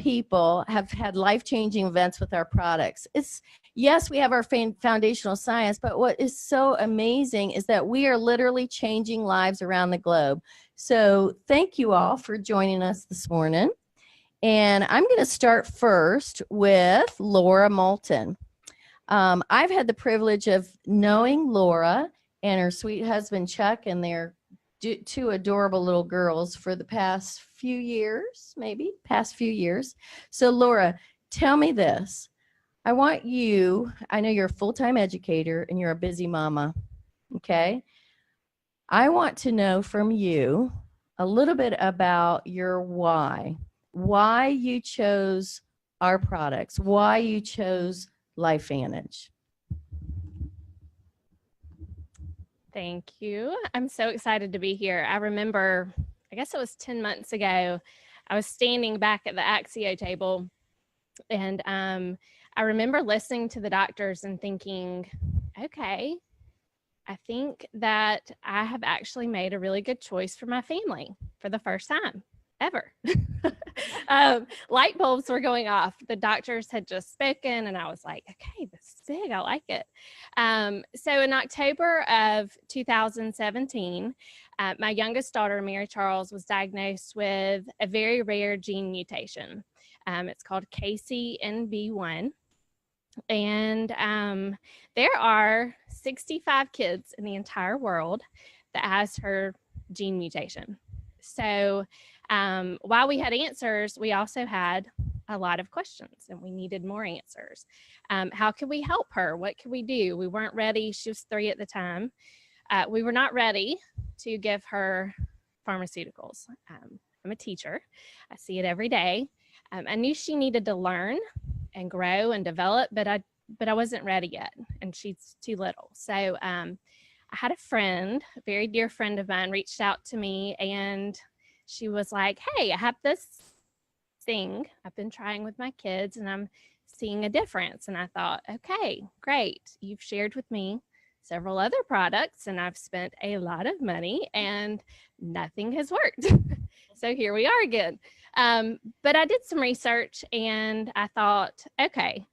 people have had life-changing events with our products. Yes, we have our foundational science, but what is so amazing is that we are literally changing lives around the globe. So thank you all for joining us this morning. And I'm going to start first with Laura Moulton. I've had the privilege of knowing Laura and her sweet husband, Chuck, and their two adorable little girls for the past few years. So Laura, tell me this. I know you're a full-time educator and you're a busy mama, okay? I want to know from you a little bit about your why you chose our products, why you chose LifeVantage. Thank you. I'm so excited to be here. I remember, I guess it was 10 months ago, I was standing back at the Axio table, and I remember listening to the doctors and thinking, okay, I think that I have actually made a really good choice for my family for the first time ever. Light bulbs were going off. The doctors had just spoken, and I was like, okay, this is big. I like it. So in October of 2017, my youngest daughter, Mary Charles, was diagnosed with a very rare gene mutation. It's called KCNB1. And there are 65 kids in the entire world that has her gene mutation. So while we had answers, we also had a lot of questions, and we needed more answers. How could we help her? What could we do? We weren't ready. She was 3 at the time. We were not ready to give her pharmaceuticals. I'm a teacher. I see it every day. I knew she needed to learn and grow and develop, but I wasn't ready yet, and she's too little. So I had a friend, a very dear friend of mine, reached out to me, and she was like, hey, I have this thing I've been trying with my kids, and I'm seeing a difference. And I thought, okay, great. You've shared with me several other products, and I've spent a lot of money, and nothing has worked. So here we are again. But I did some research, and I thought, okay,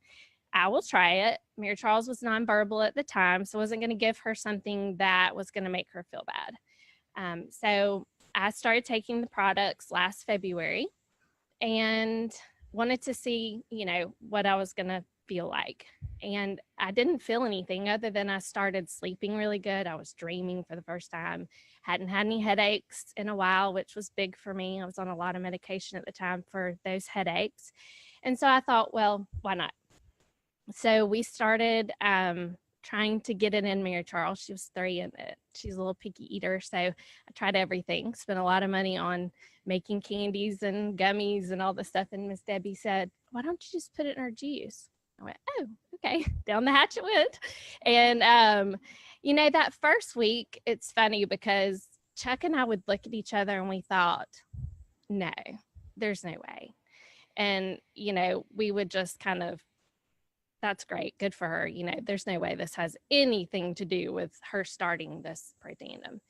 I will try it. Mary Charles was nonverbal at the time, so I wasn't going to give her something that was going to make her feel bad. So I started taking the products last February and wanted to see, what I was going to feel like. And I didn't feel anything other than I started sleeping really good. I was dreaming for the first time. Hadn't had any headaches in a while, which was big for me. I was on a lot of medication at the time for those headaches. And so I thought, well, why not? So we started trying to get it in Mary Charles. She was 3 and she's a little picky eater. So I tried everything, spent a lot of money on making candies and gummies and all the stuff. And Miss Debbie said, why don't you just put it in her juice? I went, oh, okay. Down the hatch it went. And, that first week, it's funny because Chuck and I would look at each other and we thought, no, there's no way. And, we would just kind of, that's great. Good for her. There's no way this has anything to do with her starting this Protandim.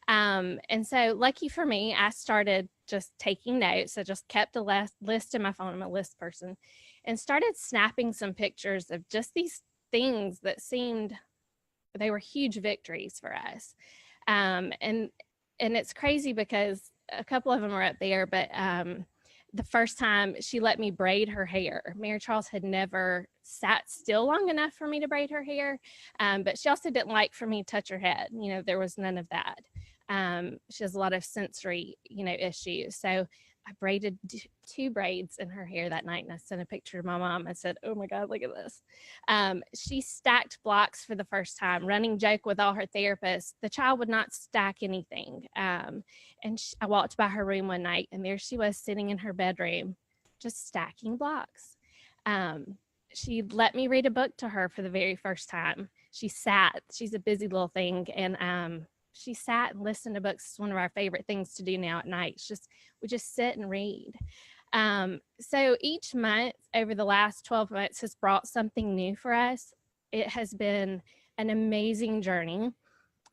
And so lucky for me, I started just taking notes. I just kept a list in my phone. I'm a list person, and started snapping some pictures of just these things that seemed, they were huge victories for us. And it's crazy because a couple of them are up there, but the first time she let me braid her hair. Mary Charles had never sat still long enough for me to braid her hair, but she also didn't like for me to touch her head. There was none of that. She has a lot of sensory, issues. So I braided 2 braids in her hair that night, and I sent a picture to my mom. I said, oh my God, look at this. She stacked blocks for the first time. Running joke with all her therapists, the child would not stack anything. And I walked by her room one night, and there she was sitting in her bedroom, just stacking blocks. She let me read a book to her for the very first time. She's a busy little thing, and she sat and listened to books. It's one of our favorite things to do now at night. We just sit and read. So each month over the last 12 months has brought something new for us. It has been an amazing journey.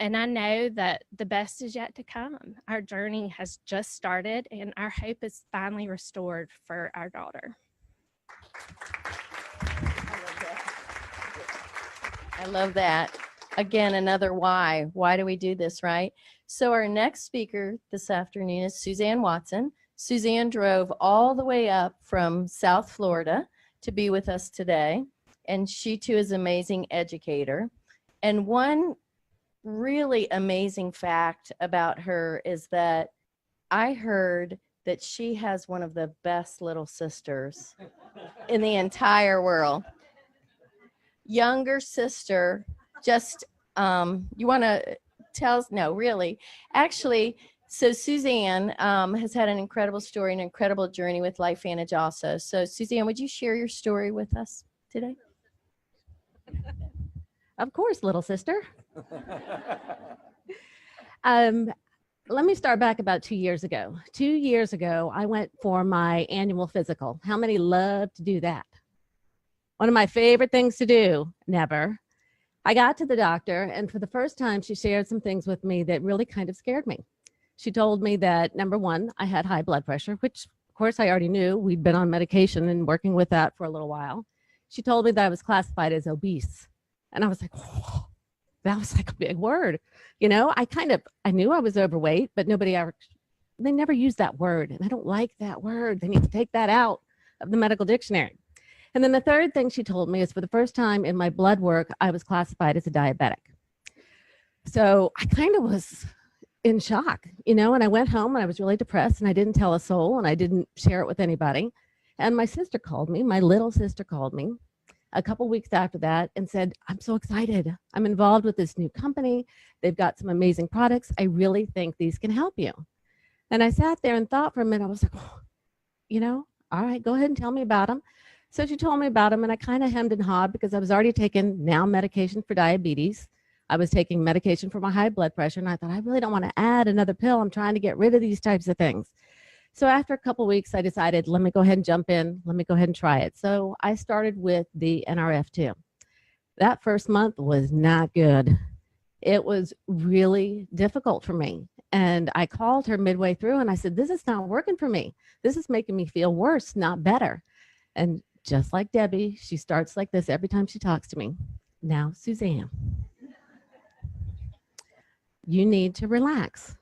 And I know that the best is yet to come. Our journey has just started, and our hope is finally restored for our daughter. I love that. Again, another why. Why do we do this, right? So our next speaker this afternoon is Suzanne Watson. Suzanne drove all the way up from South Florida to be with us today, and she too is an amazing educator. And one really amazing fact about her is that I heard that she has one of the best little sisters in the entire world. Younger sister, just you want to tell us? No, really. Actually, so Suzanne has had an incredible story, an incredible journey with LifeVantage also. So Suzanne, would you share your story with us today? Of course, little sister. Let me start back about 2 years ago. 2 years ago, I went for my annual physical. How many love to do that? One of my favorite things to do. Never. I got to the doctor, and for the first time, she shared some things with me that really kind of scared me. She told me that, number one, I had high blood pressure, which, of course, I already knew. We'd been on medication and working with that for a little while. She told me that I was classified as obese. And I was like, whoa, that was like a big word. You know, I knew I was overweight, but they never used that word. And I don't like that word. They need to take that out of the medical dictionary. And then the third thing she told me is for the first time in my blood work, I was classified as a diabetic. So I kind of was in shock, you know, and I went home and I was really depressed and I didn't tell a soul and I didn't share it with anybody. And my sister called me, my little sister called me a couple weeks after that and said, I'm so excited. I'm involved with this new company. They've got some amazing products. I really think these can help you. And I sat there and thought for a minute. I was like, oh, you know, all right, go ahead and tell me about them. So she told me about them and I kind of hemmed and hawed because I was already taking now medication for diabetes. I was taking medication for my high blood pressure. And I thought, I really don't want to add another pill. I'm trying to get rid of these types of things. So after a couple of weeks, I decided, let me go ahead and jump in. Let me go ahead and try it. So I started with the NRF2. That first month was not good. It was really difficult for me. And I called her midway through and I said, this is not working for me. This is making me feel worse, not better. And just like Debbie, she starts like this every time she talks to me. Now, Suzanne, you need to relax.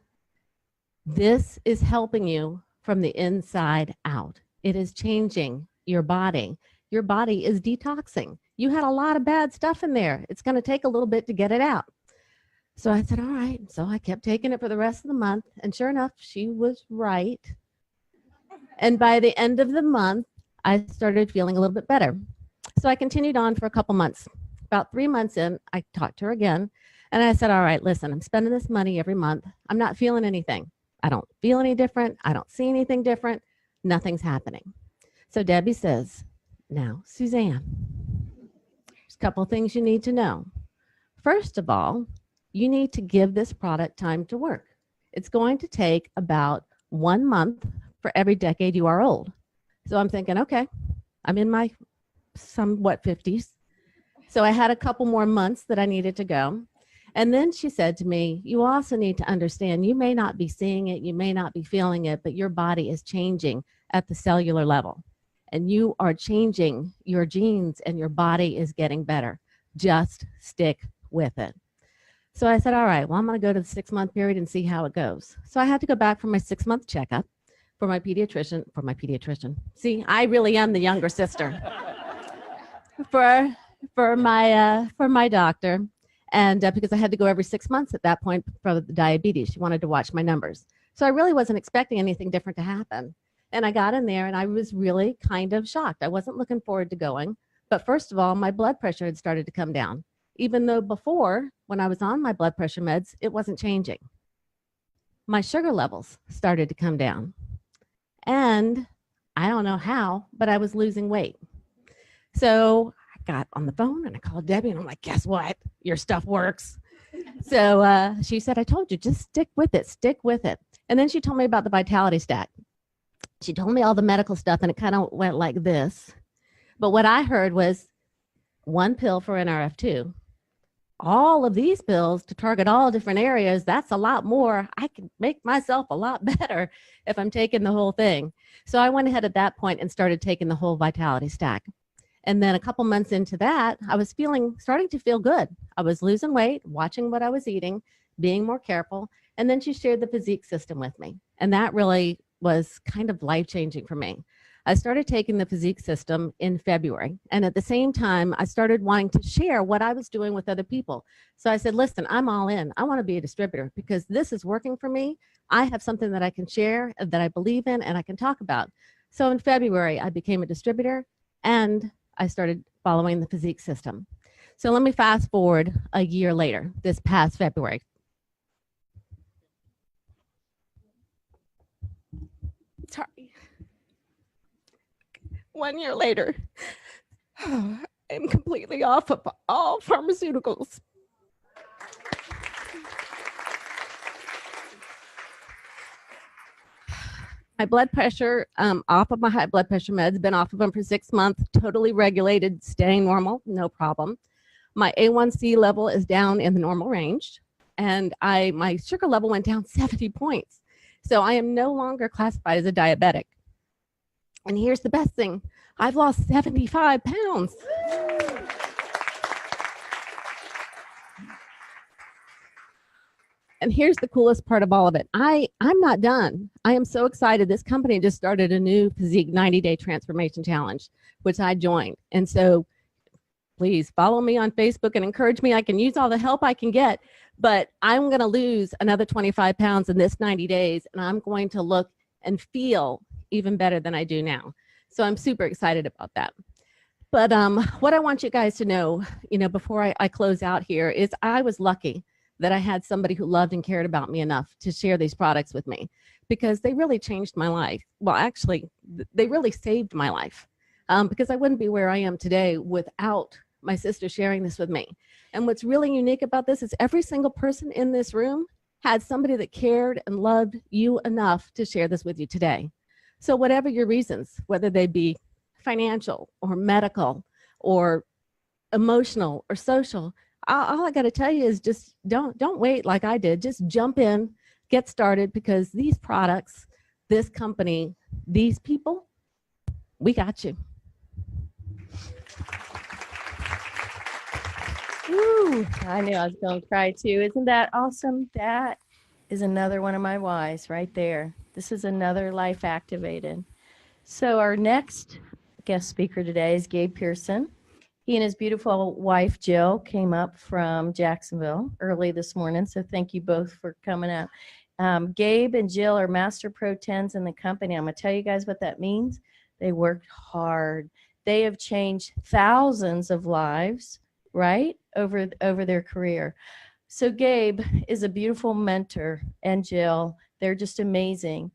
This is helping you from the inside out. It is changing your body. Your body is detoxing. You had a lot of bad stuff in there. It's going to take a little bit to get it out. So I said, all right. So I kept taking it for the rest of the month. And sure enough, she was right. And by the end of the month, I started feeling a little bit better. So I continued on for a couple months. About 3 months in, I talked to her again. And I said, all right, listen, I'm spending this money every month. I'm not feeling anything. I don't feel any different. I don't see anything different. Nothing's happening. So Debbie says, now, Suzanne, there's a couple of things you need to know. First of all, you need to give this product time to work. It's going to take about 1 month for every decade you are old. So I'm thinking, okay, I'm in my somewhat 50s. So I had a couple more months that I needed to go. And then she said to me, you also need to understand, you may not be seeing it, you may not be feeling it, but your body is changing at the cellular level. And you are changing your genes and your body is getting better. Just stick with it. So I said, all right, well, I'm going to go to the 6-month period and see how it goes. So I had to go back for my 6-month checkup for my pediatrician. See, I really am the younger sister. for my doctor. And because I had to go every 6 months at that point for the diabetes, she wanted to watch my numbers. So I really wasn't expecting anything different to happen. And I got in there and I was really kind of shocked. I wasn't looking forward to going. But first of all, my blood pressure had started to come down, even though before, when I was on my blood pressure meds, it wasn't changing. My sugar levels started to come down. And I don't know how, but I was losing weight. So got on the phone and I called Debbie and I'm like, guess what? Your stuff works. So she said, I told you, just stick with it. And then she told me about the Vitality Stack. She told me all the medical stuff and it kind of went like this. But what I heard was 1 pill for NRF2, all of these pills to target all different areas, that's a lot more. I can make myself a lot better if I'm taking the whole thing. So I went ahead at that point and started taking the whole Vitality Stack. And then a couple months into that, I was starting to feel good. I was losing weight, watching what I was eating, being more careful. And then she shared the physique system with me. And that really was kind of life-changing for me. I started taking the physique system in February. And at the same time, I started wanting to share what I was doing with other people. So I said, listen, I'm all in. I want to be a distributor because this is working for me. I have something that I can share, that I believe in, and I can talk about. So in February, I became a distributor and I started following the physique system. So let me fast forward a year later, this past February. Sorry. 1 year later, I'm completely off of all pharmaceuticals. My blood pressure, off of my high blood pressure meds, been off of them for 6 months, totally regulated, staying normal, no problem. My A1C level is down in the normal range, and my sugar level went down 70 points. So I am no longer classified as a diabetic. And here's the best thing. I've lost 75 pounds. And here's the coolest part of all of it. I'm not done. I am so excited. This company just started a new physique 90-day transformation challenge, which I joined. And so please follow me on Facebook and encourage me. I can use all the help I can get, but I'm going to lose another 25 pounds in this 90 days. And I'm going to look and feel even better than I do now. So I'm super excited about that. But what I want you guys to know, before I close out here is I was lucky that I had somebody who loved and cared about me enough to share these products with me because they really changed my life. Well, actually, they really saved my life because I wouldn't be where I am today without my sister sharing this with me. And what's really unique about this is every single person in this room had somebody that cared and loved you enough to share this with you today. So whatever your reasons, whether they be financial or medical or emotional or social, all I got to tell you is just don't wait like I did. Just jump in, get started, because these products, this company, these people, we got you. Ooh, I knew I was going to cry too. Isn't that awesome? That is another one of my whys right there. This is another life activated. So our next guest speaker today is Gabe Pearson. He and his beautiful wife, Jill, came up from Jacksonville early this morning. So thank you both for coming out. Gabe and Jill are Master Pro 10s in the company. I'm going to tell you guys what that means. They worked hard. They have changed thousands of lives, right, over their career. So Gabe is a beautiful mentor, and Jill, they're just amazing.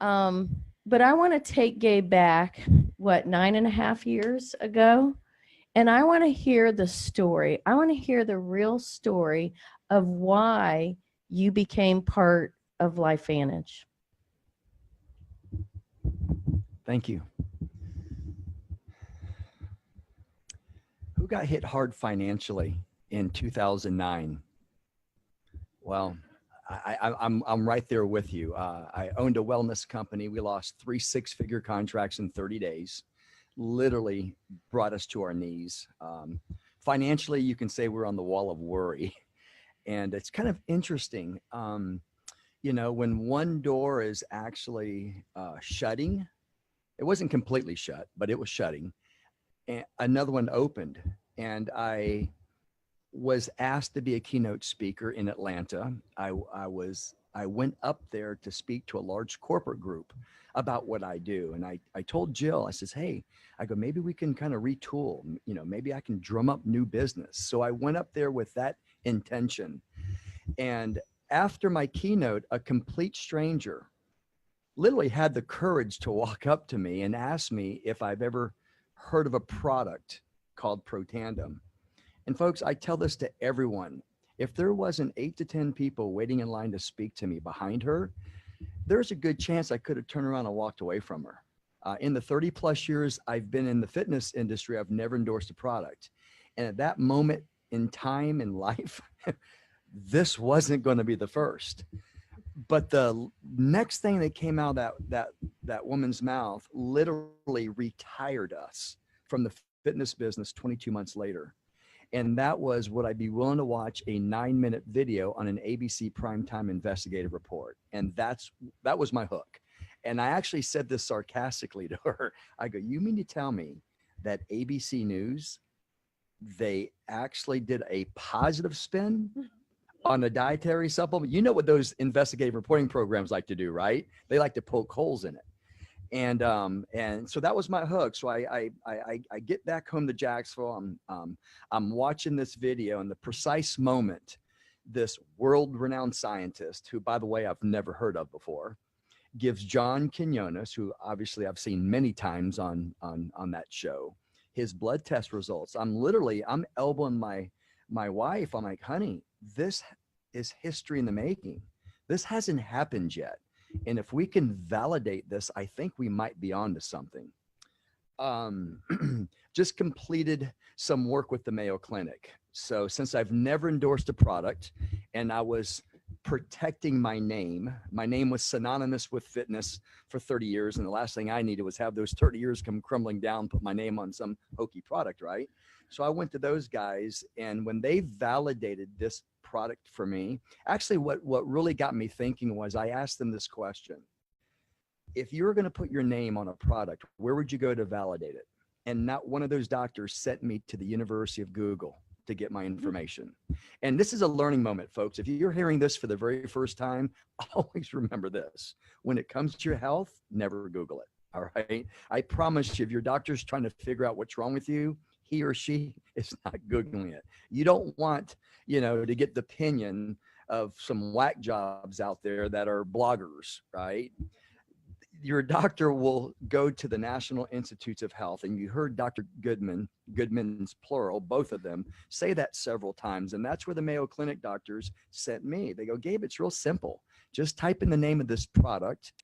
But I want to take Gabe back, 9.5 years ago? And I want to hear the story. I want to hear the real story of why you became part of LifeVantage. Thank you. Who got hit hard financially in 2009? Well, I'm right there with you. I owned a wellness company. We lost 3 six-figure contracts in 30 days. Literally brought us to our knees. Financially, you can say we're on the wall of worry. And it's kind of interesting. When one door is actually shutting, it wasn't completely shut, but it was shutting. And another one opened, and I was asked to be a keynote speaker in Atlanta. I went up there to speak to a large corporate group about what I do. And I told Jill, I says, hey, I go, maybe we can kind of retool, maybe I can drum up new business. So I went up there with that intention. And after my keynote, a complete stranger literally had the courage to walk up to me and ask me if I've ever heard of a product called Protandim. And folks, I tell this to everyone. If there wasn't 8 to 10 people waiting in line to speak to me behind her, there's a good chance I could have turned around and walked away from her. In the 30 plus years I've been in the fitness industry, I've never endorsed a product. And at that moment in time in life, this wasn't going to be the first. But the next thing that came out of that woman's mouth literally retired us from the fitness business 22 months later. And that was, would I be willing to watch a 9-minute video on an ABC primetime investigative report? And that was my hook. And I actually said this sarcastically to her. I go, you mean to tell me that ABC News, they actually did a positive spin on a dietary supplement? You know what those investigative reporting programs like to do, right? They like to poke holes in it. And so that was my hook. So I get back home to Jacksonville. I'm watching this video, and the precise moment, this world-renowned scientist, who, by the way, I've never heard of before, gives John Quinones, who obviously I've seen many times on that show, his blood test results. I'm elbowing my wife. I'm like, honey, this is history in the making. This hasn't happened yet. And if we can validate this, I think we might be onto something. Just completed some work with the Mayo Clinic. So since I've never endorsed a product and I was protecting my name was synonymous with fitness for 30 years. And the last thing I needed was have those 30 years come crumbling down, put my name on some hokey product, right? So I went to those guys, and when they validated this product for me, actually what really got me thinking was I asked them this question. If you were going to put your name on a product, where would you go to validate it? And not one of those doctors sent me to the University of Google to get my information. And this is a learning moment, folks. If you're hearing this for the very first time, always remember this. When it comes to your health, never Google it. All right. I promise you, if your doctor's trying to figure out what's wrong with you, he or she is not Googling it. You don't want, to get the opinion of some whack jobs out there that are bloggers, right? Your doctor will go to the National Institutes of Health, and you heard Dr. Goodman's plural, both of them, say that several times. And that's where the Mayo Clinic doctors sent me. They go, Gabe, it's real simple. Just type in the name of this product.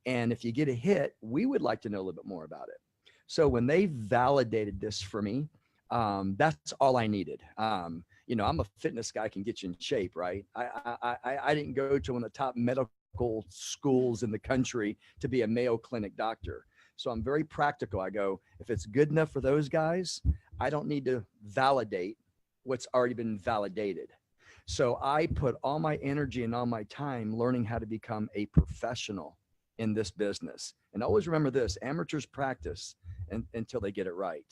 And if you get a hit, we would like to know a little bit more about it. So when they validated this for me, that's all I needed. I'm a fitness guy, can get you in shape, right? I didn't go to one of the top medical schools in the country to be a Mayo Clinic doctor. So I'm very practical. I go, if it's good enough for those guys, I don't need to validate what's already been validated. So I put all my energy and all my time learning how to become a professional in this business. And always remember this, amateurs practice until they get it right.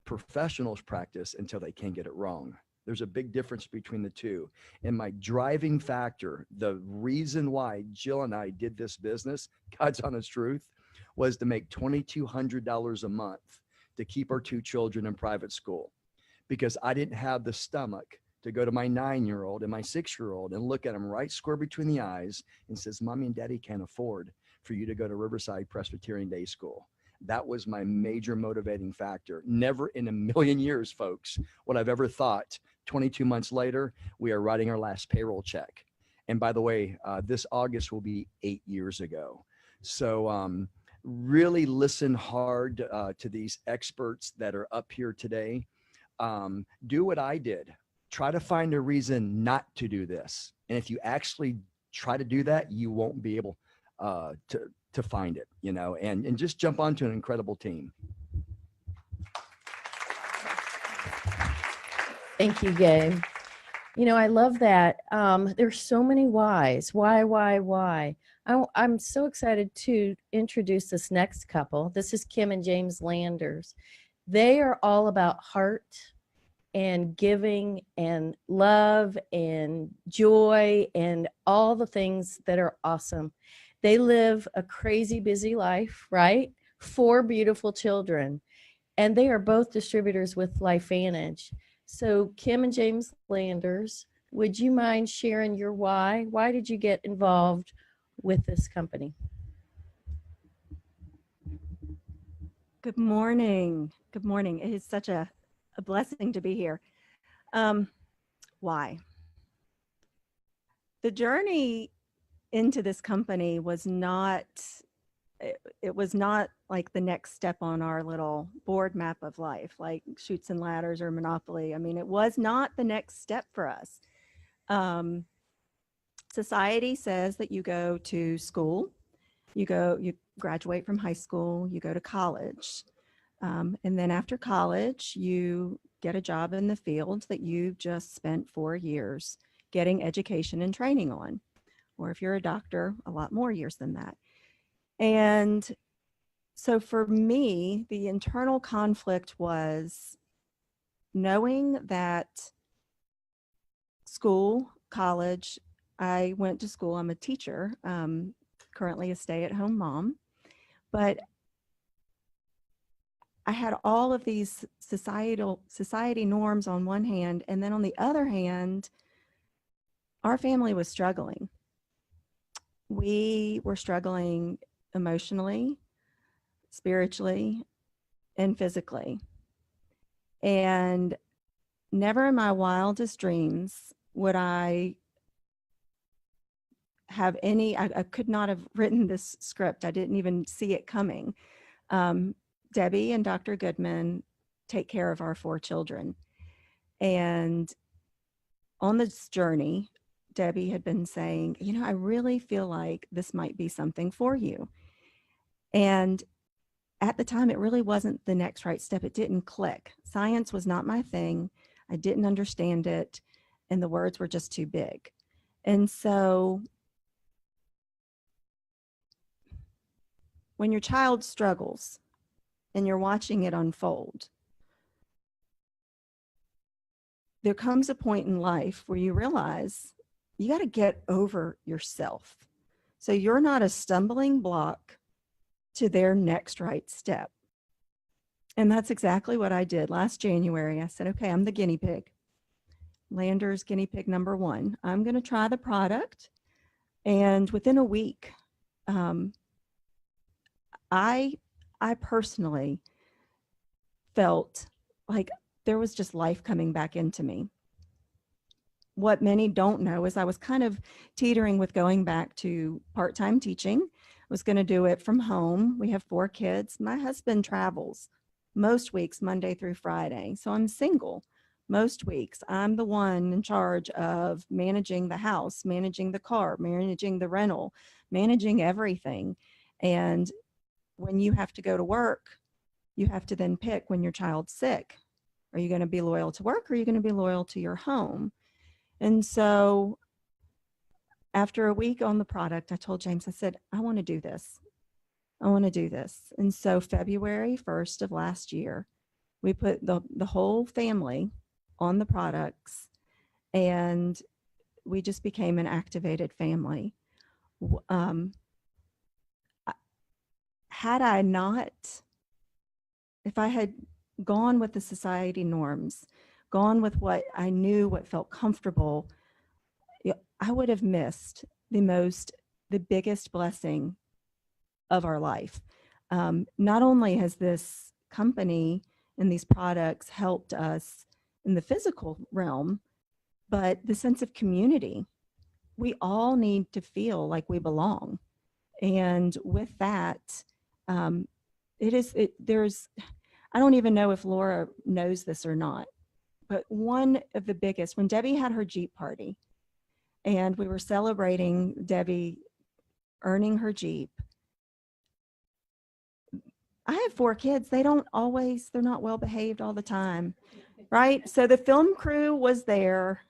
Professionals practice until they can't get it wrong. There's a big difference between the two. And my driving factor, the reason why Jill and I did this business, God's honest truth, was to make $2,200 a month to keep our 2 children in private school, because I didn't have the stomach to go to my 9-year-old and my 6-year-old and look at them right square between the eyes and says, Mommy and Daddy can't afford for you to go to Riverside Presbyterian Day School. That was my major motivating factor. Never in a million years, folks, would I've ever thought 22 months later, we are writing our last payroll check. And by the way, this August will be 8 years ago. So really listen hard to these experts that are up here today. Do what I did. Try to find a reason not to do this. And if you actually try to do that, you won't be able to find it, and just jump onto an incredible team. Thank you, Gabe. I love that. There's so many whys. Why? I'm so excited to introduce this next couple. This is Kim and James Landers. They are all about heart and giving and love and joy and all the things that are awesome. They live a crazy busy life, right? 4 beautiful children, and they are both distributors with LifeVantage. So Kim and James Landers, would you mind sharing your why? Why did you get involved with this company? Good morning. Good morning. It is such a blessing to be here. Why? The journey into this company was not like the next step on our little board map of life, like Chutes and Ladders or Monopoly. I mean, it was not the next step for us. Society says that you go to school, you graduate from high school, you go to college. And then after college, you get a job in the field that you've just spent 4 years getting education and training on. Or if you're a doctor, a lot more years than that. And so for me, the internal conflict was knowing that school, college, I went to school, I'm a teacher, currently a stay-at-home mom, but I had all of these society norms on one hand, and then on the other hand, our family was struggling. We were struggling emotionally, spiritually, and physically. And never in my wildest dreams would I have any, I could not have written this script. I didn't even see it coming. Debbie and Dr. Goodman take care of our 4 children. And on this journey, Debbie had been saying, you know, I really feel like this might be something for you. And at the time, it really wasn't the next right step. It didn't click. Science was not my thing. I didn't understand it. And the words were just too big. And so when your child struggles and you're watching it unfold, there comes a point in life where you realize you got to get over yourself. So you're not a stumbling block to their next right step. And that's exactly what I did last January. I said, okay, I'm the guinea pig. Lander's guinea pig number 1. I'm going to try the product. And within a week, I personally felt like there was just life coming back into me. What many don't know is I was kind of teetering with going back to part-time teaching. I was going to do it from home. We have 4 kids. My husband travels most weeks, Monday through Friday. So I'm single most weeks. I'm the one in charge of managing the house, managing the car, managing the rental, managing everything. And when you have to go to work, you have to then pick when your child's sick. Are you going to be loyal to work or are you going to be loyal to your home? And so after a week on the product, I told James, I said, I want to do this. I want to do this. And so February 1st of last year, we put the whole family on the products and we just became an activated family. Had I not, if I had gone with the society norms, gone with what I knew, what felt comfortable, I would have missed the biggest blessing of our life. Not only has this company and these products helped us in the physical realm, but the sense of community. We all need to feel like we belong. And with that, I don't even know if Laura knows this or not, but one of the biggest, when Debbie had her Jeep party and we were celebrating Debbie earning her Jeep, I have 4 kids. They're not well behaved all the time, right? So the film crew was there.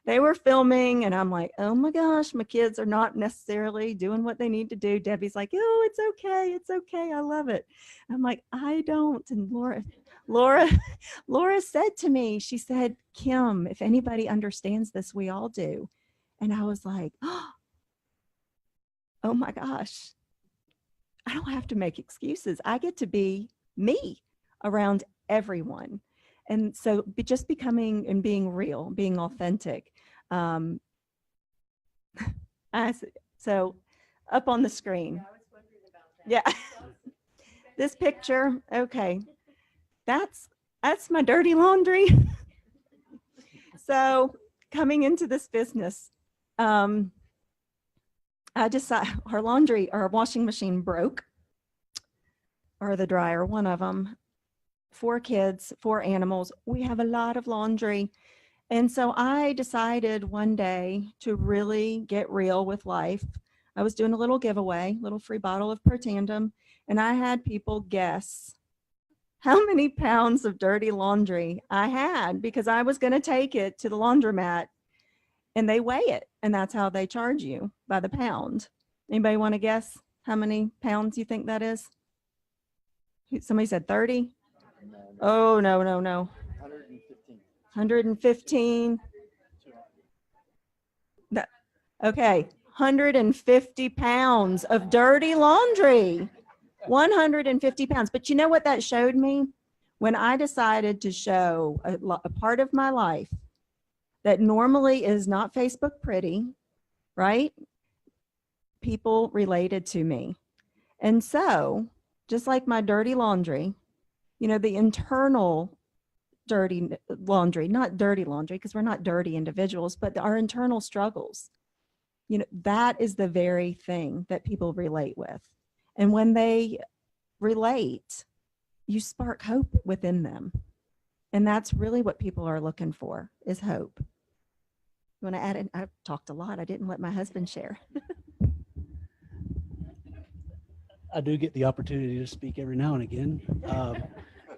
They were filming and I'm like, oh my gosh, my kids are not necessarily doing what they need to do. Debbie's like, oh, it's okay. It's okay. I love it. I'm like, I don't. And Laura said to me, she said, Kim, if anybody understands this, we all do. And I was like, oh my gosh, I don't have to make excuses. I get to be me around everyone. And so just becoming and being real, being authentic. So up on the screen. Yeah. This picture. Okay. That's my dirty laundry. So coming into this business, our washing machine broke. or the dryer, one of them. 4 kids, 4 animals. We have a lot of laundry. And so I decided one day to really get real with life. I was doing a little giveaway, little free bottle of Pertandem, and I had people guess how many pounds of dirty laundry I had because I was going to take it to the laundromat and they weigh it. And that's how they charge you, by the pound. Anybody want to guess how many pounds you think that is? Somebody said 30? Oh, no, no, no. 115. Okay, 150 pounds of dirty laundry. 150 pounds. But you know what that showed me? When I decided to show a part of my life that normally is not Facebook pretty, right? People related to me. And so, just like my dirty laundry, the internal dirty laundry, not dirty laundry, because we're not dirty individuals, but our internal struggles, that is the very thing that people relate with. And when they relate, you spark hope within them. And that's really what people are looking for, is hope. You want to add in? I've talked a lot. I didn't let my husband share. I do get the opportunity to speak every now and again.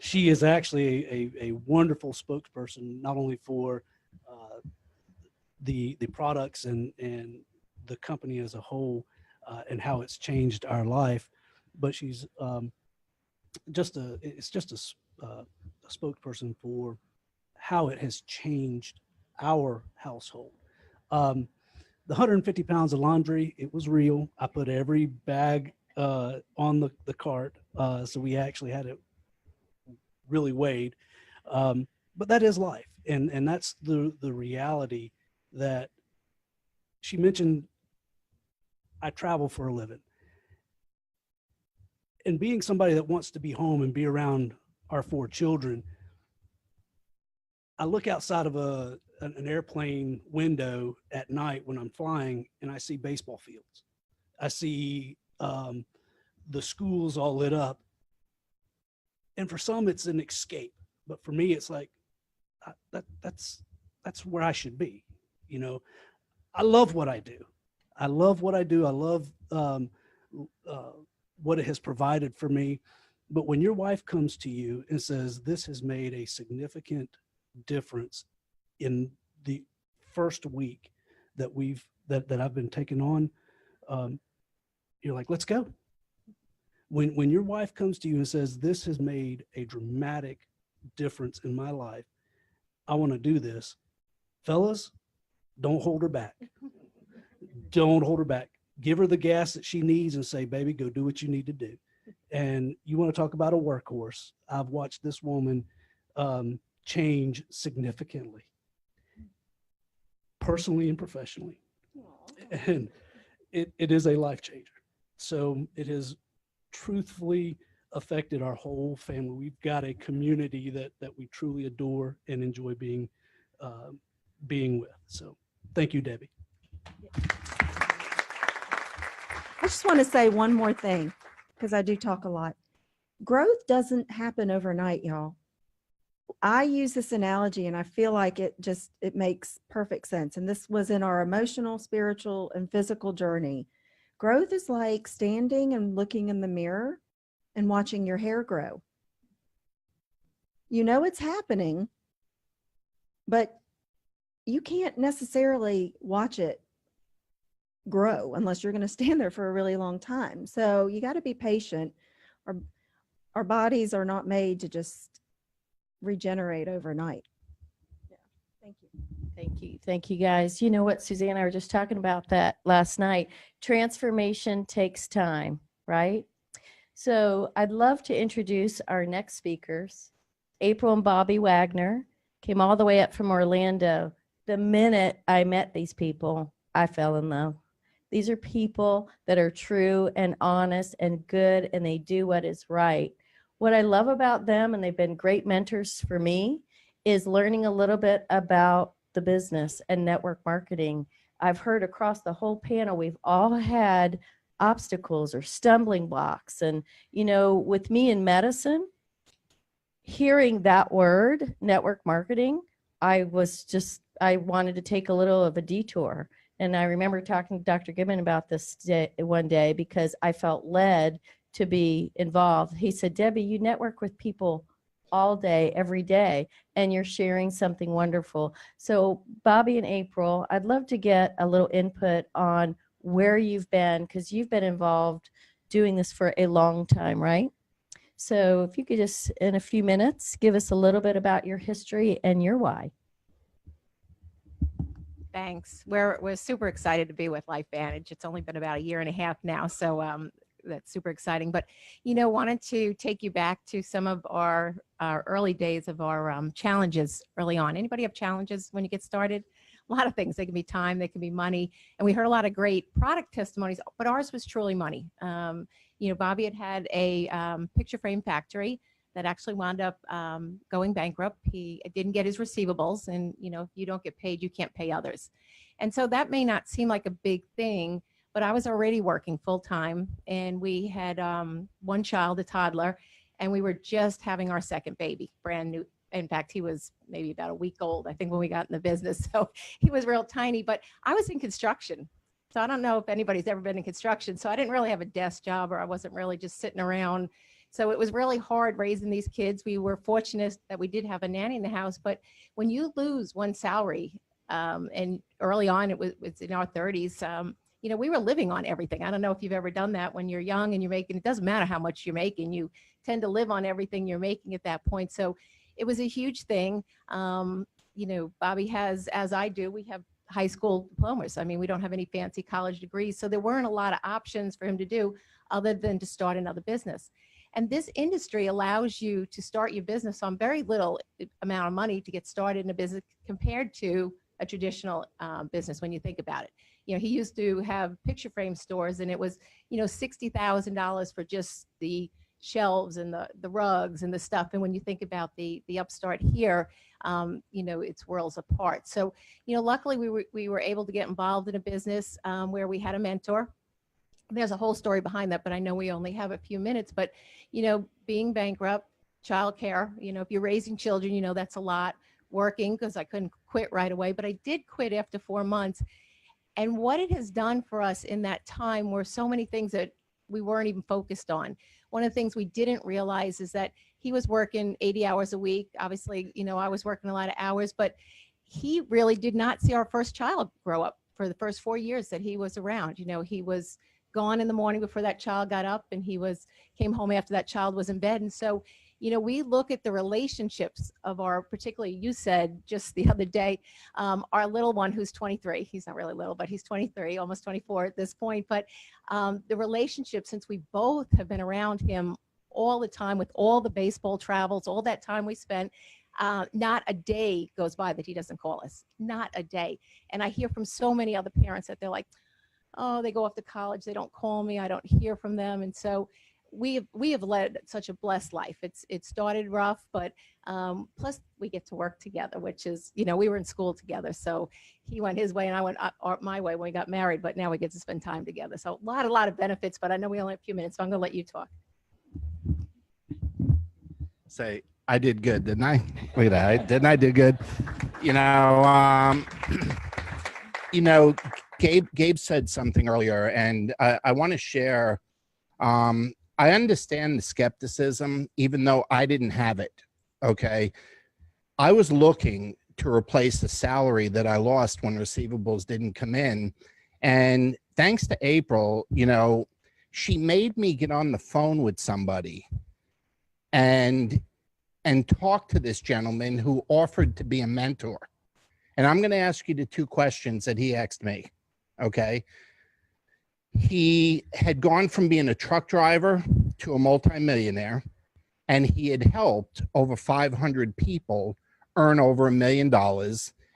She is actually a wonderful spokesperson, not only for the products and the company as a whole and how it's changed our life, but she's just a spokesperson for how it has changed our household. The 150 pounds of laundry, it was real. I put every bag on the cart, so we actually had it really weighed. But that is life, and that's the reality that she mentioned. I travel for a living, and being somebody that wants to be home and be around our 4 children, I look outside of an airplane window at night when I'm flying, and I see baseball fields. I see the schools all lit up. And for some, it's an escape. But for me, it's like, that's where I should be. I love what I do. I love what I do. I love what it has provided for me. But when your wife comes to you and says, this has made a significant difference in the first week that I've been taking on, you're like, let's go. When your wife comes to you and says, this has made a dramatic difference in my life, I want to do this. Fellas, don't hold her back. Don't hold her back. Give her the gas that she needs and say, baby, go do what you need to do. And you want to talk about a workhorse. I've watched this woman change significantly, personally and professionally. And it is a life changer. So it has truthfully affected our whole family. We've got a community that we truly adore and enjoy being with. So thank you, Debbie. I just want to say one more thing, because I do talk a lot. Growth doesn't happen overnight, y'all. I use this analogy and I feel like it makes perfect sense. And this was in our emotional, spiritual, and physical journey. Growth is like standing and looking in the mirror and watching your hair grow. You know it's happening, but you can't necessarily watch it grow unless you're going to stand there for a really long time. So you got to be patient. Our bodies are not made to just regenerate overnight. Yeah. Thank you. Thank you. Thank you, guys. You know what, Suzanne, I were just talking about that last night. Transformation takes time, right? So I'd love to introduce our next speakers. April and Bobby Wagner came all the way up from Orlando. The minute I met these people, I fell in love. These are people that are true and honest and good, and they do what is right. What I love about them, and they've been great mentors for me, is learning a little bit about the business and network marketing. I've heard across the whole panel, we've all had obstacles or stumbling blocks. And, you know, with me in medicine, hearing that word, network marketing, I wanted to take a little of a detour. And I remember talking to Dr. Gibbon about this one day because I felt led to be involved. He said, Debbie, you network with people all day, every day, and you're sharing something wonderful. So Bobby and April, I'd love to get a little input on where you've been, because you've been involved doing this for a long time, right? So if you could just, in a few minutes, give us a little bit about your history and your why. Thanks. We're super excited to be with LifeVantage. It's only been about a year and a half now, so that's super exciting. But, you know, wanted to take you back to some of our early days of our challenges early on. Anybody have challenges when you get started? A lot of things. They can be time, they can be money. And we heard a lot of great product testimonies, but ours was truly money. You know, Bobby had a picture frame factory that actually wound up going bankrupt. He didn't get his receivables, and you know, if you don't get paid, you can't pay others. And so that may not seem like a big thing, but I was already working full time, and we had one child, a toddler, and we were just having our second baby, brand new. In fact, he was maybe about a week old, I think, when we got in the business. So he was real tiny, but I was in construction. So I don't know if anybody's ever been in construction. So I didn't really have a desk job, or I wasn't really just sitting around. So it was really hard raising these kids. We were fortunate that we did have a nanny in the house, but when you lose one salary, and early on it's in our 30s, you know, we were living on everything. I don't know if you've ever done that when you're young and you're making, it doesn't matter how much you're making, you tend to live on everything you're making at that point. So it was a huge thing. You know, Bobby has, as I do, we have high school diplomas. I mean, we don't have any fancy college degrees. So there weren't a lot of options for him to do other than to start another business. And this industry allows you to start your business on very little amount of money to get started in a business compared to a traditional business when you think about it. You know, he used to have picture frame stores, and it was, you know, $60,000 for just the shelves and the rugs and the stuff. And when you think about the upstart here, you know, it's worlds apart. So, you know, luckily we were able to get involved in a business where we had a mentor. There's a whole story behind that, but I know we only have a few minutes. But, you know, being bankrupt, childcare, you know, if you're raising children, you know, that's a lot. Working, because I couldn't quit right away, but I did quit after 4 months. And what it has done for us in that time were so many things that we weren't even focused on. One of the things we didn't realize is that he was working 80 hours a week. Obviously, you know, I was working a lot of hours, but he really did not see our first child grow up for the first 4 years that he was around. You know, he was gone in the morning before that child got up, and came home after that child was in bed. And so, you know, we look at the relationships of our, particularly you said just the other day, our little one who's 23, he's not really little, but he's 23, almost 24 at this point. But the relationship, since we both have been around him all the time with all the baseball travels, all that time we spent, not a day goes by that he doesn't call us, not a day. And I hear from so many other parents that they're like, oh, they go off to college, they don't call me, I don't hear from them. And so we have led such a blessed life. It started rough, but plus we get to work together, which is, you know, we were in school together. So he went his way and I went my way when we got married, but now we get to spend time together. So a lot of benefits, but I know we only have a few minutes, so I'm gonna let you talk. Say, I did good, didn't I? Look at that, I did good. You know, you know, Gabe said something earlier, and I want to share. I understand the skepticism, even though I didn't have it. Okay, I was looking to replace the salary that I lost when receivables didn't come in, and thanks to April, you know, she made me get on the phone with somebody and talk to this gentleman who offered to be a mentor. And I'm going to ask you the two questions that he asked me. Okay. He had gone from being a truck driver to a multimillionaire, and he had helped over 500 people earn over $1 million,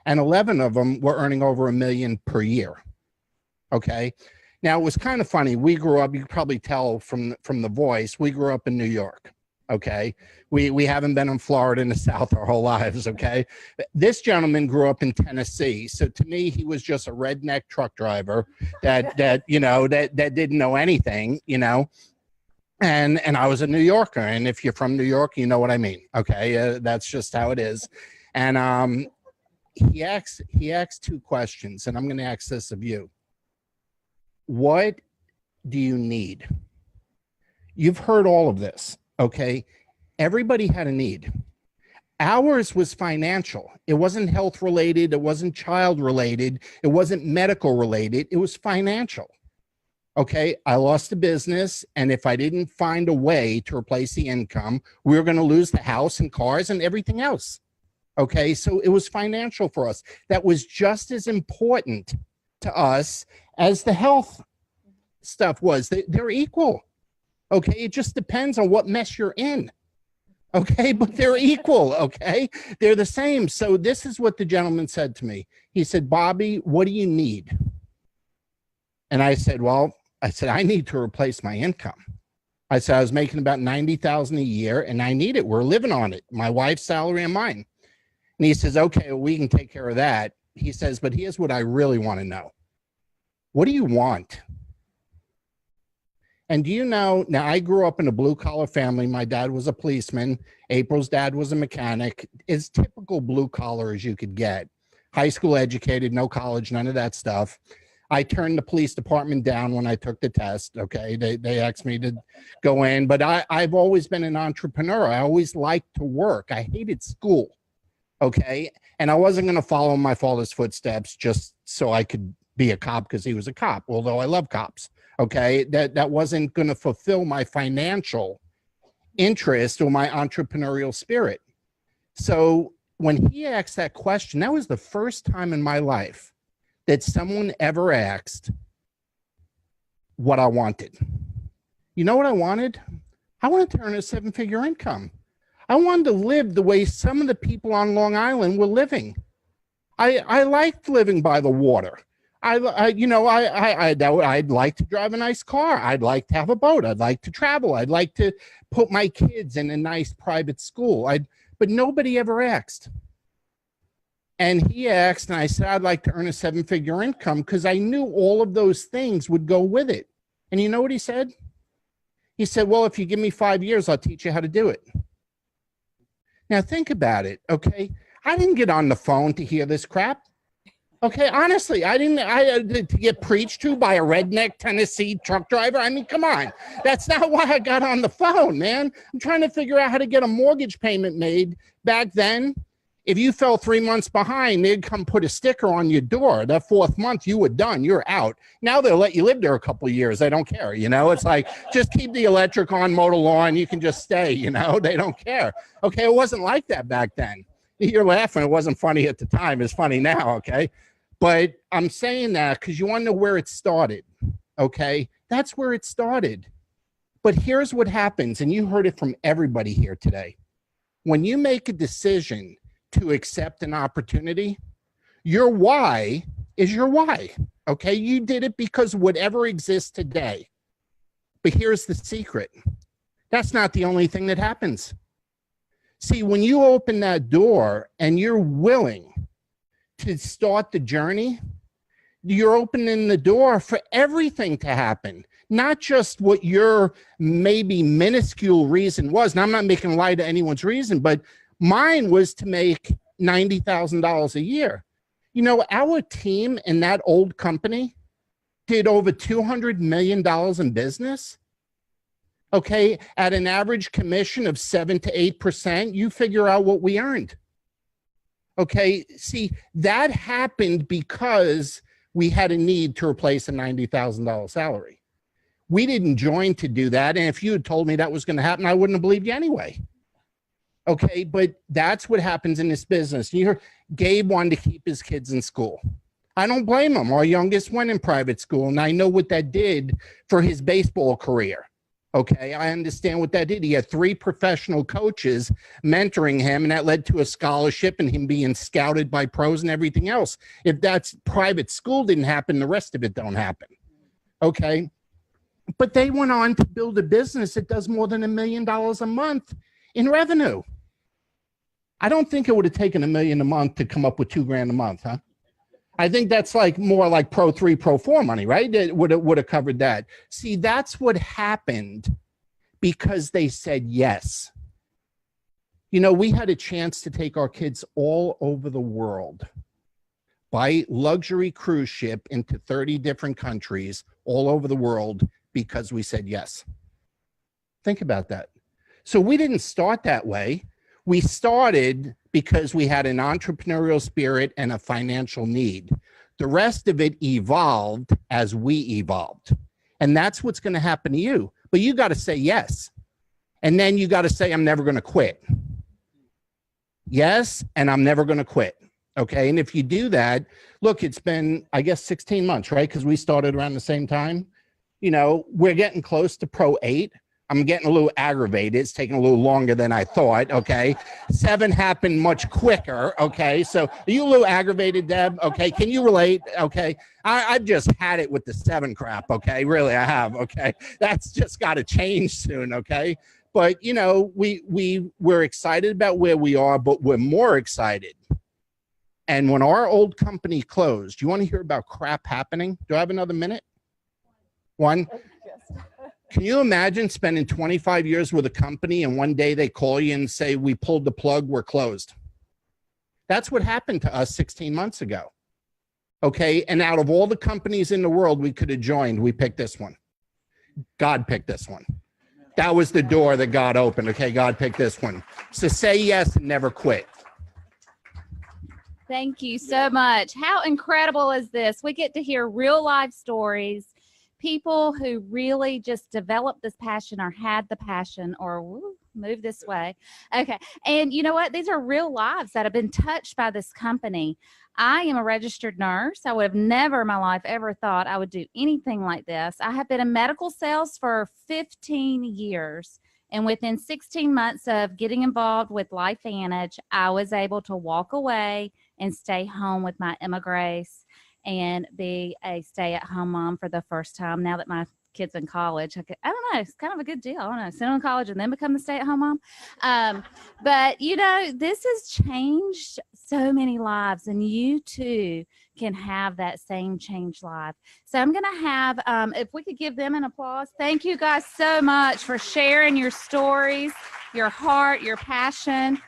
and 11 of them were earning over $1 million per year. Okay. Now, it was kind of funny. We grew up, you could probably tell from the voice, we grew up in New York. Okay. We haven't been in Florida and the South our whole lives. Okay. This gentleman grew up in Tennessee. So to me, he was just a redneck truck driver that didn't know anything, and I was a New Yorker. And if you're from New York, you know what I mean. Okay. That's just how it is. And he asked 2 questions, and I'm going to ask this of you. What do you need? You've heard all of this. Okay. Everybody had a need. Ours was financial. It wasn't health related. It wasn't child related. It wasn't medical related. It was financial. Okay. I lost the business. And if I didn't find a way to replace the income, we were going to lose the house and cars and everything else. Okay. So it was financial for us. That was just as important to us as the health stuff was. They're equal. Okay, it just depends on what mess you're in. Okay, but they're equal. Okay, they're the same. So this is what the gentleman said to me. He said, Bobby, what do you need? And I said, I need to replace my income. I said, I was making about $90,000 a year and I need it. We're living on it. My wife's salary and mine. And he says, okay, well, we can take care of that. He says, but here's what I really want to know. What do you want? And do you know, now I grew up in a blue collar family. My dad was a policeman. April's dad was a mechanic. As typical blue collar as you could get. High school educated, no college, none of that stuff. I turned the police department down when I took the test. Okay, they asked me to go in, but I've always been an entrepreneur. I always liked to work. I hated school. Okay, and I wasn't going to follow my father's footsteps just so I could be a cop because he was a cop, although I love cops. Okay, that wasn't going to fulfill my financial interest or my entrepreneurial spirit. So when he asked that question, that was the first time in my life that someone ever asked what I wanted. You know what I wanted? I wanted to earn a 7-figure income. I wanted to live the way some of the people on Long Island were living. I liked living by the water. I'd like to drive a nice car. I'd like to have a boat. I'd like to travel. I'd like to put my kids in a nice private school. But nobody ever asked. And he asked, and I said, I'd like to earn a 7-figure income because I knew all of those things would go with it. And you know what he said? He said, well, if you give me 5 years, I'll teach you how to do it. Now think about it, okay? I didn't get on the phone to hear this crap. Okay, honestly, to get preached to by a redneck Tennessee truck driver. I mean, come on. That's not why I got on the phone, man. I'm trying to figure out how to get a mortgage payment made. Back then, if you fell 3 months behind, they'd come put a sticker on your door. That 4th month, you were done. You're out. Now they'll let you live there a couple of years. They don't care, It's like, just keep the electric on, mow the lawn. You can just stay, They don't care. Okay, it wasn't like that back then. You're laughing. It wasn't funny at the time. It's funny now, okay? But I'm saying that because you want to know where it started, okay? That's where it started. But here's what happens, and you heard it from everybody here today. When you make a decision to accept an opportunity, your why is your why, okay? You did it because whatever exists today. But here's the secret. That's not the only thing that happens. See, when you open that door and you're willing to start the journey, you're opening the door for everything to happen, not just what your maybe minuscule reason was. And I'm not making light of anyone's reason, but mine was to make $90,000 a year. Our team in that old company did over $200 million in business. Okay, at an average commission of 7 to 8%, you figure out what we earned. Okay, see, that happened because we had a need to replace a $90,000 salary. We didn't join to do that. And if you had told me that was going to happen, I wouldn't have believed you anyway. Okay, but that's what happens in this business. You hear Gabe wanted to keep his kids in school. I don't blame him. Our youngest went in private school, and I know what that did for his baseball career. Okay, I understand what that did. He had 3 professional coaches mentoring him, and that led to a scholarship and him being scouted by pros and everything else. If that's private school didn't happen, the rest of it don't happen. Okay, but they went on to build a business that does more than $1 million a month in revenue. I don't think it would have taken $1 million a month to come up with $2,000 a month, huh? I think that's like more like Pro 3, Pro 4 money, right? It would have covered that. See, that's what happened because they said yes. You know, we had a chance to take our kids all over the world by luxury cruise ship into 30 different countries all over the world because we said yes. Think about that. So we didn't start that way. We started because we had an entrepreneurial spirit and a financial need. The rest of it evolved as we evolved. And that's what's going to happen to you. But you got to say yes. And then you got to say, I'm never going to quit. Yes, and I'm never going to quit. Okay. And if you do that, look, it's been, I guess, 16 months, right? Because we started around the same time. You know, we're getting close to Pro 8. I'm getting a little aggravated. It's taking a little longer than I thought. Okay. 7 happened much quicker. Okay. So are you a little aggravated, Deb? Okay. Can you relate? Okay. I've just had it with the 7 crap. Okay. Really, I have. Okay. That's just got to change soon. Okay. But, you know, we're excited about where we are, but we're more excited. And when our old company closed, you want to hear about crap happening? Do I have another minute? One? Can you imagine spending 25 years with a company and one day they call you and say, we pulled the plug, we're closed? That's what happened to us 16 months ago. Okay. And out of all the companies in the world we could have joined, we picked this one. God picked this one. That was the door that God opened. Okay. God picked this one. So say yes and never quit. Thank you so much. How incredible is this? We get to hear real life stories, people who really just developed this passion or had the passion or move this way. Okay. And you know what? These are real lives that have been touched by this company. I am a registered nurse. I would have never in my life ever thought I would do anything like this. I have been in medical sales for 15 years. And within 16 months of getting involved with LifeVantage, I was able to walk away and stay home with my Emma Grace and be a stay-at-home mom for the first time. Now that my kid's in college, I don't know, it's kind of a good deal. I don't know, send them to college and then become the stay-at-home mom. But, you know, this has changed so many lives, and you too can have that same changed life. So I'm going to have, if we could give them an applause. Thank you guys so much for sharing your stories, your heart, your passion.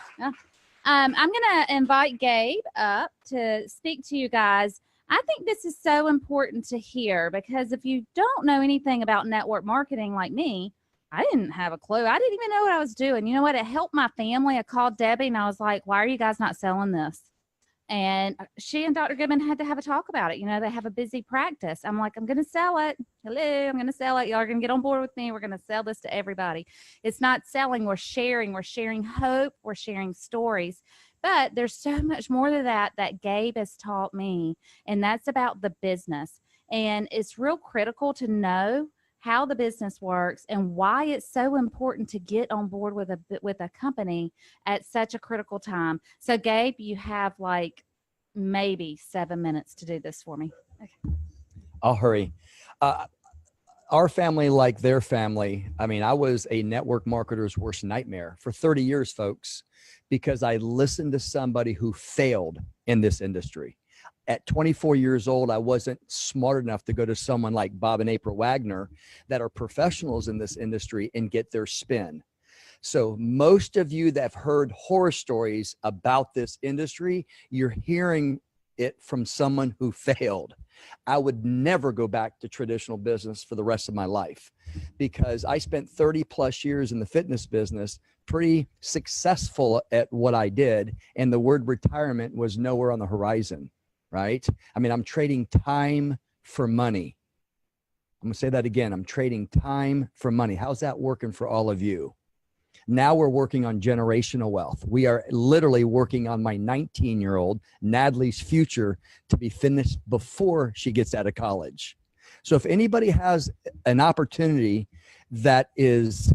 I'm going to invite Gabe up to speak to you guys. I think this is so important to hear because if you don't know anything about network marketing like me, I didn't have a clue. I didn't even know what I was doing. You know what? It helped my family. I called Debbie and I was like, why are you guys not selling this? And she and Dr. Goodman had to have a talk about it. You know, they have a busy practice. I'm like, I'm going to sell it. Hello, I'm going to sell it. Y'all are going to get on board with me. We're going to sell this to everybody. It's not selling. We're sharing. We're sharing hope. We're sharing stories. But there's so much more to that Gabe has taught me. And that's about the business. And it's real critical to know how the business works and why it's so important to get on board with a company at such a critical time. So Gabe, you have like maybe 7 minutes to do this for me. Okay. I'll hurry. Our family, like their family, I mean, I was a network marketer's worst nightmare for 30 years, folks, because I listened to somebody who failed in this industry. At 24 years old, I wasn't smart enough to go to someone like Bob and April Wagner that are professionals in this industry and get their spin. So most of you that have heard horror stories about this industry, you're hearing it from someone who failed. I would never go back to traditional business for the rest of my life because I spent 30 plus years in the fitness business, pretty successful at what I did. And the word retirement was nowhere on the horizon. Right? I mean, I'm trading time for money. I'm going to say that again. I'm trading time for money. How's that working for all of you? Now we're working on generational wealth. We are literally working on my 19-year-old Natalie's future to be finished before she gets out of college. So if anybody has an opportunity that is,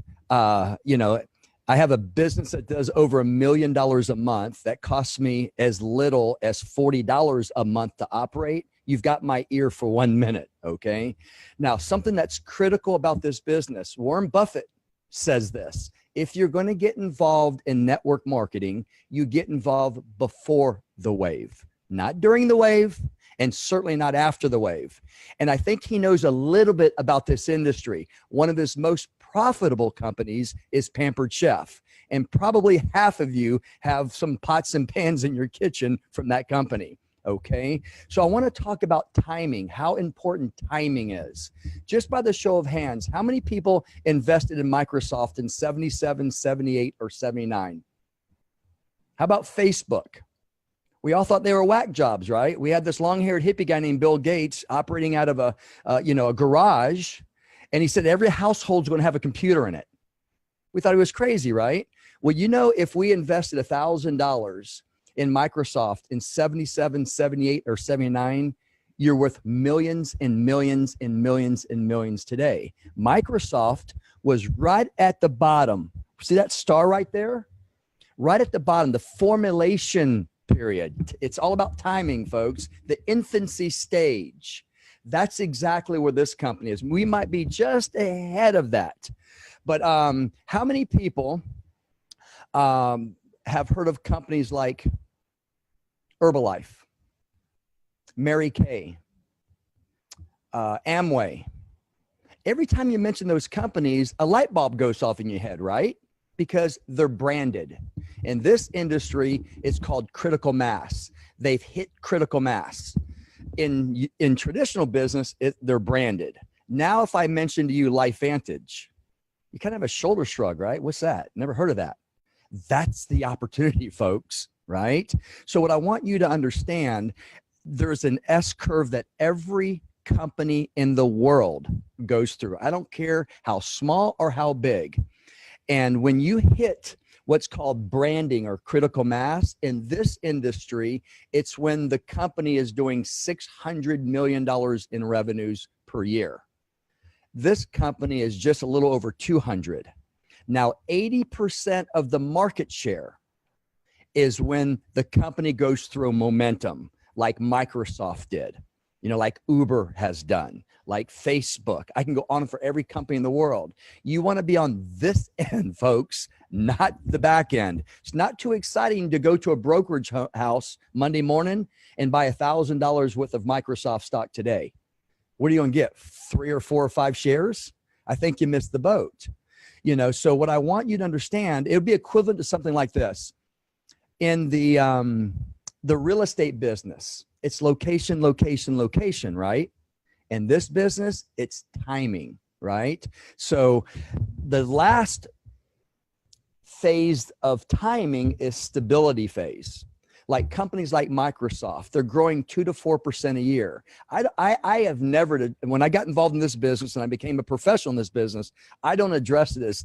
I have a business that does over $1 million a month that costs me as little as $40 a month to operate. you've got my ear for 1 minute. Okay. Now, something that's critical about this business, Warren Buffett says this: if you're going to get involved in network marketing, you get involved before the wave, not during the wave, and certainly not after the wave. And I think he knows a little bit about this industry. One of his most profitable companies is Pampered Chef. And probably half of you have some pots and pans in your kitchen from that company. Okay. So I want to talk about timing, how important timing is. Just by the show of hands, how many people invested in Microsoft in 77, 78, or 79? How about Facebook? We all thought they were whack jobs, right? We had this long-haired hippie guy named Bill Gates operating out of a garage, and he said every household's going to have a computer in it. We thought he was crazy, right? Well, if we invested $1,000 in Microsoft in 77, 78, or 79, you're worth millions and millions and millions and millions today. Microsoft was right at the bottom. See that star right there? Right at the bottom, the formulation period. It's all about timing, folks. The infancy stage. That's exactly where this company is. We might be just ahead of that. But how many people have heard of companies like Herbalife, Mary Kay, Amway? Every time you mention those companies, a light bulb goes off in your head, right? Because they're branded. In this industry, it's called critical mass. They've hit critical mass. In traditional business, they're branded. Now, if I mention to you LifeVantage, you kind of have a shoulder shrug, right? What's that? Never heard of that. That's the opportunity, folks, right? So what I want you to understand, there's an S curve that every company in the world goes through. I don't care how small or how big. And when you hit what's called branding or critical mass in this industry, it's when the company is doing $600 million in revenues per year. This company is just a little over 200. Now, 80% of the market share is when the company goes through momentum, like Microsoft did, like Uber has done, like Facebook. I can go on for every company in the world. You want to be on this end, folks, not the back end. It's not too exciting to go to a brokerage house Monday morning and buy $1,000 worth of Microsoft stock today. What are you going to get? 3 or 4 or 5 shares? I think you missed the boat. So what I want you to understand, it would be equivalent to something like this. In the real estate business, it's location, location, location, right? In this business, it's timing, right? So the last phase of timing is stability phase. Like companies like Microsoft, they're growing 2 to 4% a year. I have never, when I got involved in this business and I became a professional in this business, I don't address it as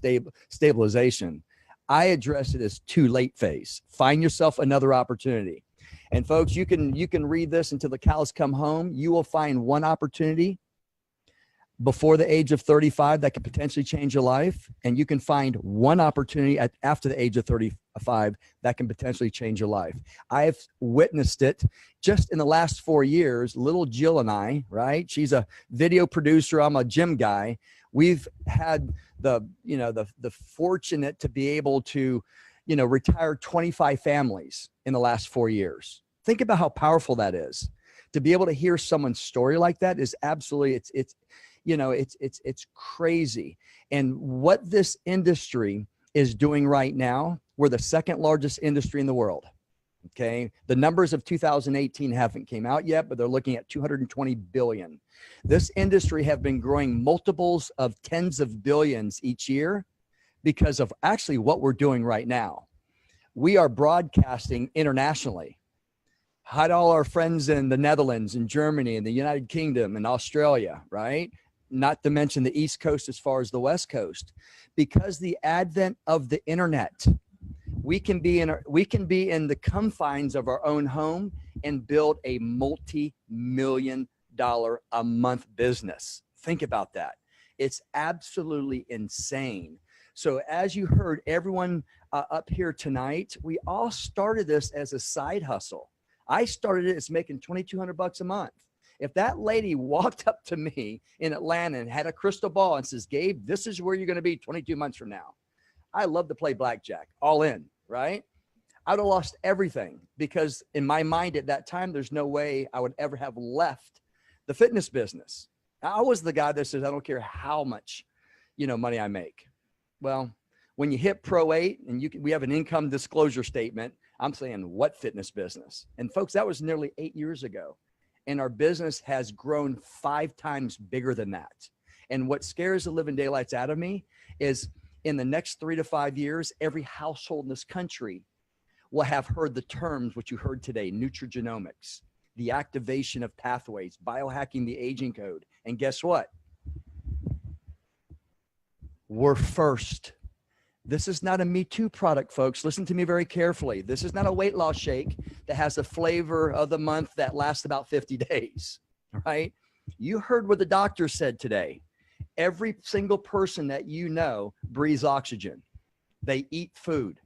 stabilization. I address it as too late phase. Find yourself another opportunity. And folks, you can read this until the cows come home. You will find one opportunity before the age of 35 that could potentially change your life. And you can find one opportunity after the age of 35 that can potentially change your life. I've witnessed it just in the last 4 years. Little Jill and I, right? She's a video producer. I'm a gym guy. We've had the fortunate to be able to, retire 25 families in the last 4 years. Think about how powerful that is. To be able to hear someone's story like that is absolutely, it's crazy. And what this industry is doing right now, we're the second largest industry in the world. Okay. The numbers of 2018 haven't came out yet, but they're looking at 220 billion. This industry have been growing multiples of tens of billions each year because of actually what we're doing right now. We are broadcasting internationally. Hi to all our friends in the Netherlands and Germany and the United Kingdom and Australia, right? Not to mention the East Coast as far as the West Coast. Because the advent of the internet, we can be in the confines of our own home and build a multi-million-dollar a month business. Think about that. It's absolutely insane. So as you heard everyone up here tonight, we all started this as a side hustle. I started it as making $2,200 a month. If that lady walked up to me in Atlanta and had a crystal ball and says, Gabe, this is where you're going to be 22 months from now. I love to play blackjack, all in, right? I would have lost everything because in my mind at that time, there's no way I would ever have left the fitness business. I was the guy that says, I don't care how much, money I make. Well, when you hit Pro 8 and we have an income disclosure statement, I'm saying, what fitness business? And folks, that was nearly 8 years ago. And our business has grown 5 times bigger than that. And what scares the living daylights out of me is in the next 3 to 5 years, every household in this country will have heard the terms, which you heard today, nutrigenomics, the activation of pathways, biohacking the aging code. And guess what? We're first. This is not a Me Too product, folks. Listen to me very carefully. This is not a weight loss shake that has a flavor of the month that lasts about 50 days, right? You heard what the doctor said today. Every single person that you know breathes oxygen. They eat food.